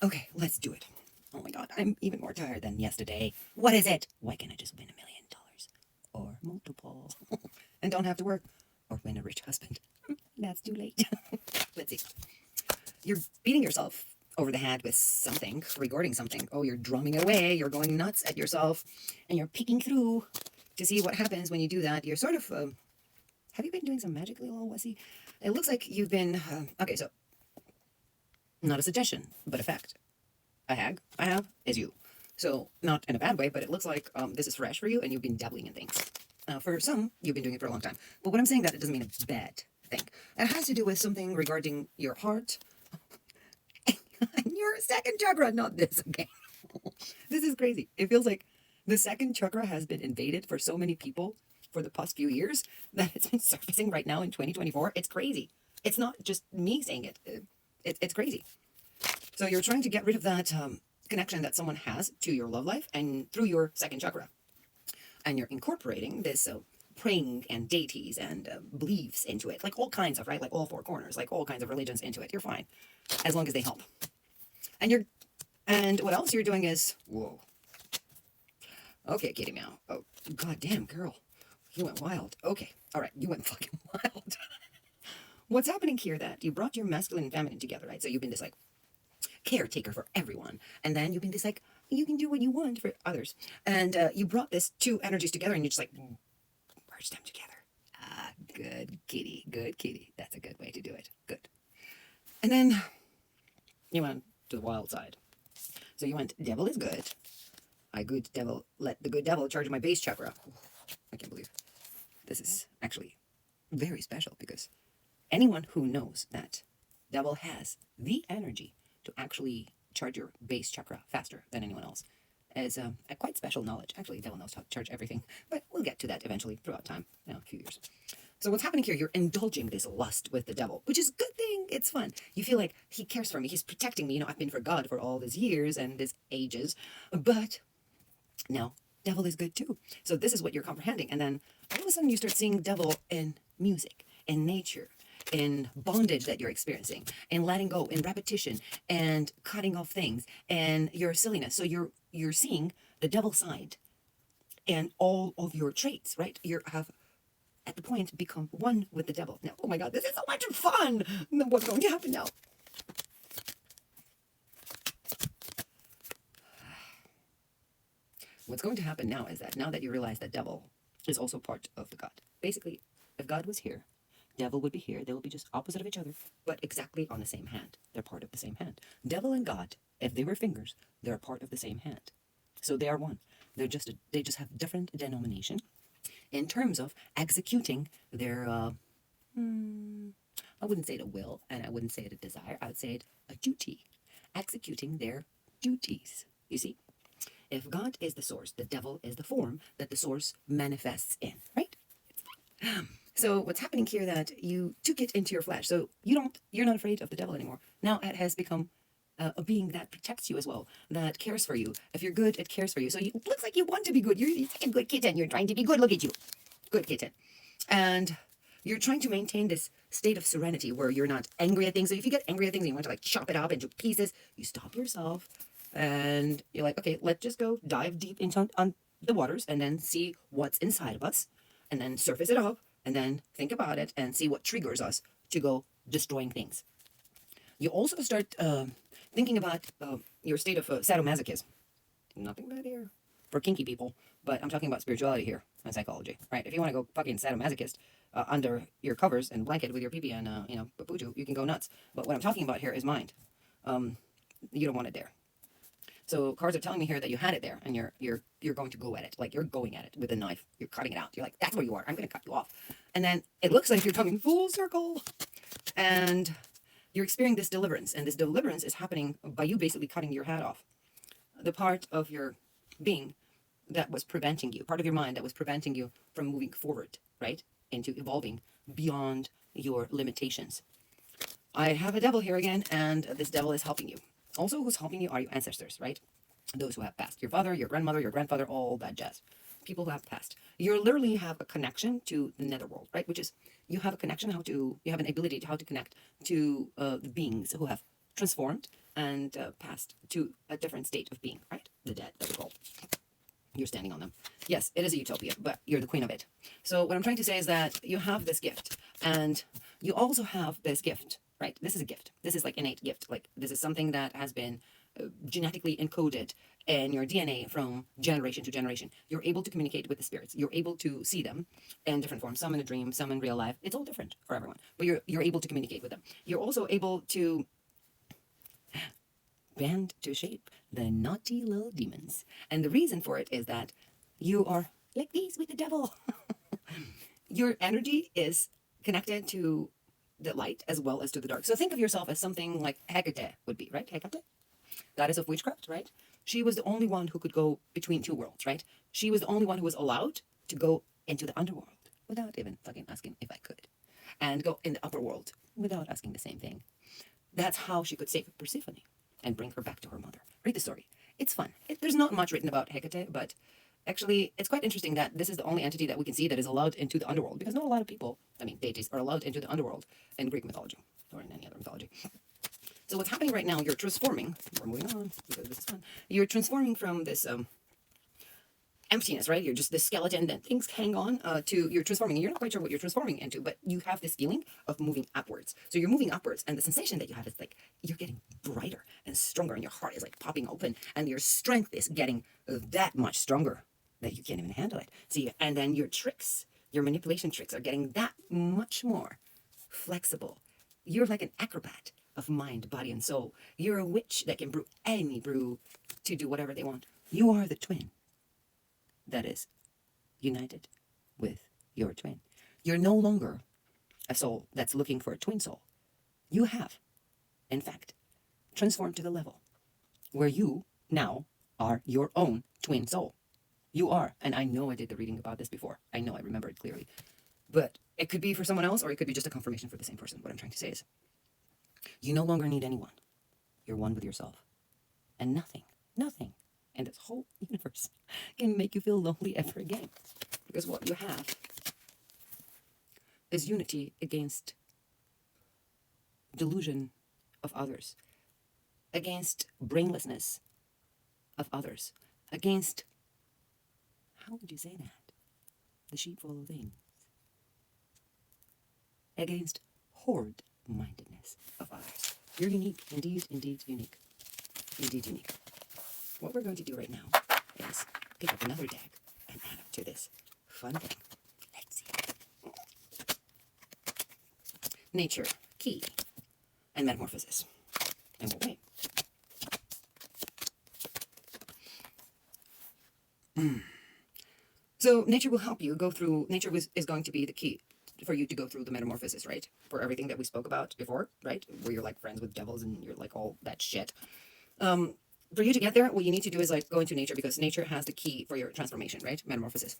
Okay, let's do it. Oh my god, I'm even more tired than yesterday. What is it? Why can't I just win $1 million? Or multiple? And don't have to work? Or win a rich husband? That's too late. Let's see. You're beating yourself over the head with something, regarding something. Oh, you're drumming away, you're going nuts at yourself, and you're peeking through to see what happens when you do that. You're sort of, have you been doing some magically, little wussy? It looks like you've been, okay, so, not a suggestion, but a fact. A hag I have is you. So, not in a bad way, but it looks like this is fresh for you and you've been dabbling in things. For some, you've been doing it for a long time. But when I'm saying that, it doesn't mean a bad thing. It has to do with something regarding your heart and your second chakra, not this, okay? This is crazy. It feels like the second chakra has been invaded for so many people for the past few years that it's been surfacing right now in 2024. It's crazy. It's not just me saying it. It's crazy. So you're trying to get rid of that connection that someone has to your love life and through your second chakra. And you're incorporating this praying and deities and beliefs into it, like all kinds of, right? Like all four corners, like all kinds of religions into it. You're fine, as long as they help. And what else you're doing is, whoa. Okay, kitty meow. Oh, goddamn, girl. You went wild. Okay, all right, you went fucking wild. What's happening here that you brought your masculine and feminine together, right? So you've been this like caretaker for everyone. And then you've been this like, you can do what you want for others. And you brought this two energies together and you just like merge them together. Ah, good kitty, good kitty. That's a good way to do it. Good. And then you went to the wild side. So you went, devil is good. I good devil, let the good devil charge my base chakra. I can't believe this is actually very special because anyone who knows that devil has the energy to actually charge your base chakra faster than anyone else is a quite special knowledge. Actually, devil knows how to charge everything, but we'll get to that eventually throughout time, a few years. So what's happening here, you're indulging this lust with the devil, which is a good thing. It's fun. You feel like he cares for me. He's protecting me. I've been for God for all these years and these ages, but now devil is good too. So this is what you're comprehending. And then all of a sudden you start seeing devil in music, in nature, in bondage that you're experiencing, in letting go, in repetition, and cutting off things, and your silliness. So you're seeing the devil side and all of your traits, right? You have at the point become one with the devil. Now, oh my God, this is so much fun. What's going to happen now? What's going to happen now is that now that you realize that devil is also part of the God. Basically, if God was here, devil would be here. They will be just opposite of each other, but exactly on the same hand. They're part of the same hand. Devil and God, if they were fingers, they're part of the same hand. So they are one. They just have different denomination in terms of executing their I wouldn't say it a will, and I wouldn't say it a desire. I would say it a duty. Executing their duties. You see? If God is the source, the devil is the form that the source manifests in, right? So what's happening here that you took it into your flesh. So you're not afraid of the devil anymore. Now it has become a being that protects you as well, that cares for you. If you're good, it cares for you. So it looks like you want to be good. You're like a good kitten. You're trying to be good. Look at you. Good kitten. And you're trying to maintain this state of serenity where you're not angry at things. So if you get angry at things and you want to like chop it up into pieces, you stop yourself and you're like, okay, let's just go dive deep into on the waters and then see what's inside of us and then surface it up and then think about it and see what triggers us to go destroying things. You also start thinking about your state of sadomasochism. Nothing bad here for kinky people, but I'm talking about spirituality here and psychology, right? If you want to go fucking sadomasochist under your covers and blanket with your pee-pee and babuju, you can go nuts. But what I'm talking about here is mind. You don't want it there. So cards are telling me here that you had it there, and you're going to go at it, like you're going at it with a knife. You're cutting it out. You're like, that's where you are. I'm going to cut you off. And then it looks like you're coming full circle, and you're experiencing this deliverance, and this deliverance is happening by you basically cutting your head off. The part of your being that was preventing you, part of your mind that was preventing you from moving forward, right, into evolving beyond your limitations. I have a devil here again, and this devil is helping you. Also, who's helping you are your ancestors, right? Those who have passed. Your father, your grandmother, your grandfather, all that jazz. People who have passed. You literally have a connection to the netherworld, right? Which is, you have a connection you have an ability to how to connect to the beings who have transformed and passed to a different state of being, right? The dead, that we call. You're standing on them. Yes, it is a utopia, but you're the queen of it. So what I'm trying to say is that you have this gift, and you also have this gift, right? This is a gift. This is like innate gift. Like this is something that has been genetically encoded in your DNA from generation to generation. You're able to communicate with the spirits. You're able to see them in different forms, some in a dream, some in real life. It's all different for everyone, but you're able to communicate with them. You're also able to bend to shape the naughty little demons. And the reason for it is that you are like these with the devil. Your energy is connected to the light as well as to the dark. So think of yourself as something like Hecate would be, right? Hecate, goddess of witchcraft, right? She was the only one who could go between two worlds, right? She was the only one who was allowed to go into the underworld without even fucking asking if I could, and go in the upper world without asking the same thing. That's how she could save Persephone and bring her back to her mother. Read the story. It's fun. There's not much written about Hecate, but actually it's quite interesting that this is the only entity that we can see that is allowed into the underworld, because not a lot of people, I mean deities, are allowed into the underworld in Greek mythology or in any other mythology. So what's happening right now, you're transforming, we're moving on because this is fun, you're transforming from this emptiness, right? You're just this skeleton that things hang on to, you're transforming. You're not quite sure what you're transforming into, but you have this feeling of moving upwards. So you're moving upwards, and the sensation that you have is like you're getting brighter and stronger, and your heart is like popping open, and your strength is getting that much stronger that you can't even handle it. See, and then your tricks, your manipulation tricks are getting that much more flexible. You're like an acrobat of mind, body, and soul. You're a witch that can brew any brew to do whatever they want. You are the twin that is united with your twin. You're no longer a soul that's looking for a twin soul. You have, in fact, transformed to the level where you now are your own twin soul. You are, and I know I did the reading about this before. I know I remember it clearly. But it could be for someone else, or it could be just a confirmation for the same person. What I'm trying to say is, you no longer need anyone. You're one with yourself. And nothing in this whole universe can make you feel lonely ever again. Because what you have is unity against delusion of others, against brainlessness of others, against, how would you say that? The sheepfold of things. Against horde-mindedness of others. You're unique, indeed, indeed unique. Indeed unique. What we're going to do right now is pick up another deck and add up to this fun thing. Let's see. Nature, key, and metamorphosis. And we'll wait. So nature will help you go through, nature is going to be the key for you to go through the metamorphosis, right? For everything that we spoke about before, right? Where you're like friends with devils and you're like all that shit. For you to get there, what you need to do is like go into nature, because nature has the key for your transformation, right? Metamorphosis.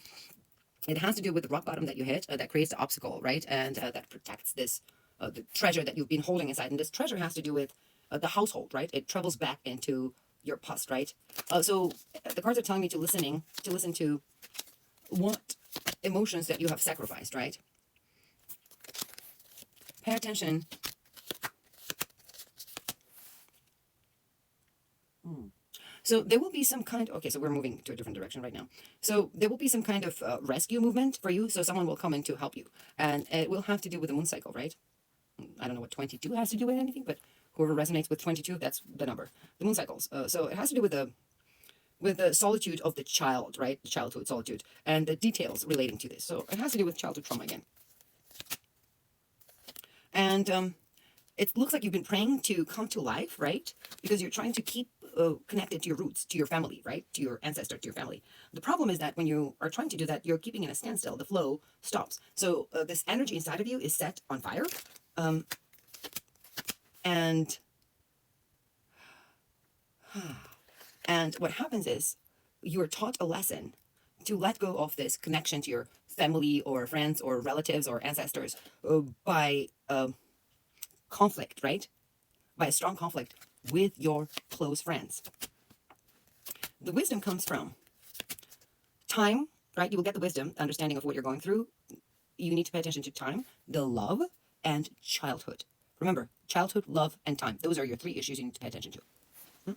It has to do with the rock bottom that you hit that creates the obstacle, right? And that protects this, the treasure that you've been holding inside. And this treasure has to do with the household, right? It travels back into your past, right? So the cards are telling me to listen to what emotions that you have sacrificed, right? Pay attention. So there will be some kind, okay, so we're moving to a different direction right now. So there will be some kind of rescue movement for you. So someone will come in to help you. And it will have to do with the moon cycle, right? I don't know what 22 has to do with anything, but whoever resonates with 22, that's the number. The moon cycles. So it has to do with the solitude of the child, right? The childhood solitude. And the details relating to this. So it has to do with childhood trauma again. And it looks like you've been praying to come to life, right? Because you're trying to keep connected to your roots, to your family, right? To your ancestor, to your family. The problem is that when you are trying to do that, you're keeping in a standstill. The flow stops. So this energy inside of you is set on fire. And what happens is you're taught a lesson to let go of this connection to your family or friends or relatives or ancestors by conflict, right? By a strong conflict with your close friends. The wisdom comes from time, right? You will get the wisdom, understanding of what you're going through. You need to pay attention to time, the love, and childhood. Remember, childhood, love, and time. Those are your three issues you need to pay attention to.